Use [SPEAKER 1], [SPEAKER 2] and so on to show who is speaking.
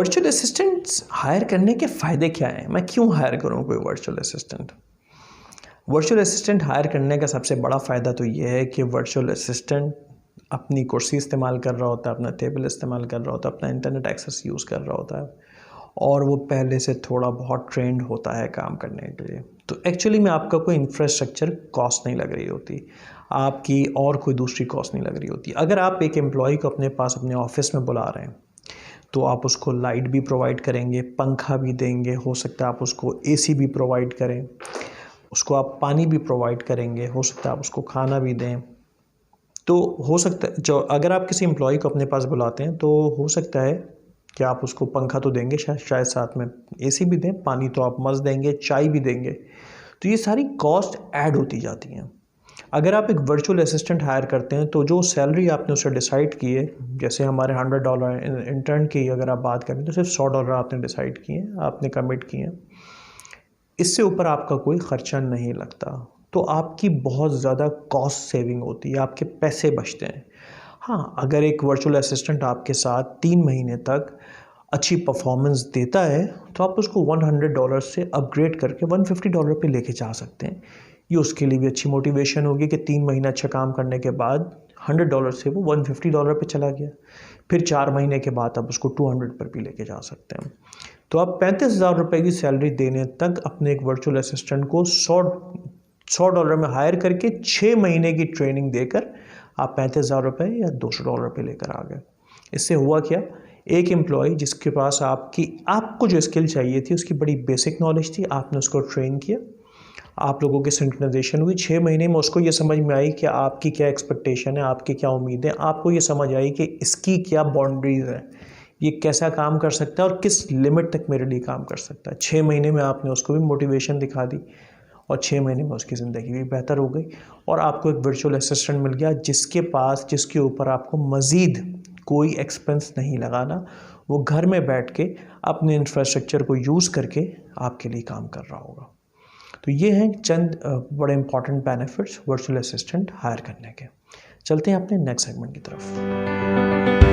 [SPEAKER 1] Virtual assistants higher करने के फ़ायदे क्या हैं? मैं क्यों हायर करूँ कोई virtual assistant? Virtual assistant hire करने का सबसे बड़ा फ़ायदा तो ये है कि वर्चुअल असिस्टेंट अपनी कुर्सी इस्तेमाल कर रहा होता है, अपना टेबल इस्तेमाल कर रहा होता है, अपना इंटरनेट एक्सेस यूज़ कर रहा होता है और वो पहले से थोड़ा बहुत ट्रेंड होता है काम करने के लिए। तो एक्चुअली में आपका कोई इंफ्रास्ट्रक्चर कॉस्ट नहीं लग रही होती, आपकी और कोई दूसरी कॉस्ट नहीं लग रही होती। अगर आप एक एम्प्लॉय को अपने पास अपने ऑफिस में बुला रहे हैं तो आप उसको लाइट भी प्रोवाइड करेंगे, पंखा भी देंगे, हो सकता है आप उसको एसी भी प्रोवाइड करें, उसको आप पानी भी प्रोवाइड करेंगे, हो सकता है आप उसको खाना भी दें। तो हो सकता है जो अगर आप किसी एम्प्लॉय को अपने पास बुलाते हैं तो हो सकता है कि आप उसको पंखा तो देंगे, शायद साथ में एसी भी दें, पानी तो आप मस्त देंगे, चाय भी देंगे। तो ये सारी कॉस्ट ऐड होती जाती हैं। अगर आप एक वर्चुअल असिस्टेंट हायर करते हैं तो जो सैलरी आपने उससे डिसाइड की है, जैसे हमारे $100 इंटर्न की अगर आप बात करें तो सिर्फ $100 आपने डिसाइड किए हैं, आपने कमिट किए हैं, इससे ऊपर आपका कोई ख़र्चा नहीं लगता। तो आपकी बहुत ज़्यादा कॉस्ट सेविंग होती है, आपके पैसे बचते हैं। हाँ, अगर एक वर्चुअल असिस्टेंट आपके साथ 3 महीने तक अच्छी परफॉर्मेंस देता है तो आप उसको $100 से अपग्रेड करके $150 पे लेके जा सकते हैं। ये उसके लिए भी अच्छी मोटिवेशन होगी कि 3 महीने अच्छा काम करने के बाद $100 से वो $150 पे चला गया। फिर 4 महीने के बाद आप उसको 200 पर भी लेके जा सकते हैं। तो आप $35,000 की सैलरी देने तक अपने एक वर्चुअल असिस्टेंट को $100 में हायर करके 6 महीने की ट्रेनिंग देकर आप $35,000 या $200 पे लेकर आ गए। इससे हुआ क्या, एक एम्प्लॉय जिसके पास आपको जो स्किल चाहिए थी उसकी बड़ी बेसिक नॉलेज थी, आपने उसको ट्रेन किया, आप लोगों की सिंक्रोनाइजेशन हुई, 6 महीने में उसको ये समझ में आई कि आपकी क्या एक्सपेक्टेशन है, आपकी क्या उम्मीद है, आपको ये समझ आई कि इसकी क्या बाउंड्रीज है, ये कैसा काम कर सकता है और किस लिमिट तक मेरे लिए काम कर सकता है। 6 महीने में आपने उसको भी मोटिवेशन दिखा दी और 6 महीने में उसकी ज़िंदगी भी बेहतर हो गई और आपको एक वर्चुअल असिस्टेंट मिल गया जिसके ऊपर आपको मज़ीद कोई एक्सपेंस नहीं लगाना, वो घर में बैठ के अपने इंफ्रास्ट्रक्चर को यूज़ करके आपके लिए काम कर रहा होगा। तो ये हैं चंद बड़े important benefits virtual assistant hire करने के। चलते हैं अपने नेक्स्ट सेगमेंट की तरफ।